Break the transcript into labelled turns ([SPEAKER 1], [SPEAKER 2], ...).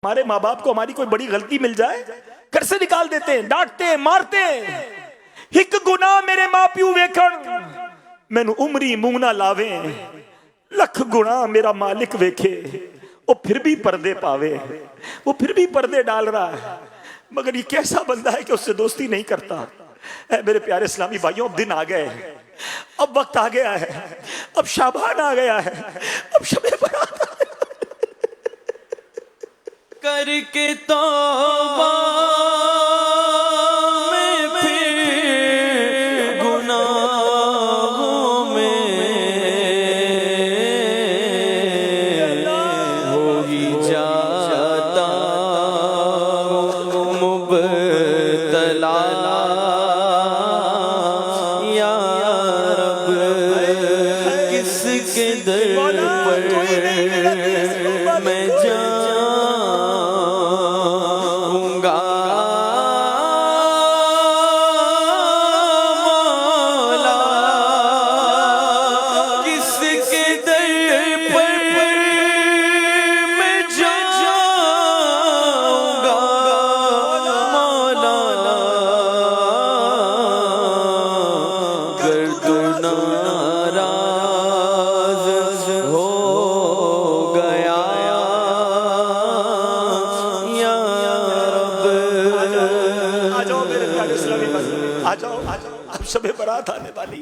[SPEAKER 1] हमारे माँ बाप को हमारी कोई बड़ी गलती मिल जाए घर से निकाल देते हैं, डांटते हैं, मारते हैं। एक गुनाह मेरे माँ प्यू वेखण मैनू उमरी मुंह ना लावे, लख गुनाह मेरा मालिक वेखे वो फिर भी पर्दे पावे। वो फिर भी पर्दे डाल रहा है, मगर ये कैसा बंदा है कि उससे दोस्ती नहीं करता। मेरे प्यारे इस्लामी भाइयों, अब दिन आ गए, अब वक्त आ गया है, अब शाबान आ गया है, अब शबे बारात
[SPEAKER 2] करके तौबा में फिर गुनाहों में हो ही जाता मुब्तला या रब, किसके दर पर मैं
[SPEAKER 1] आ जाओ, अब शबे बारात आने वाली।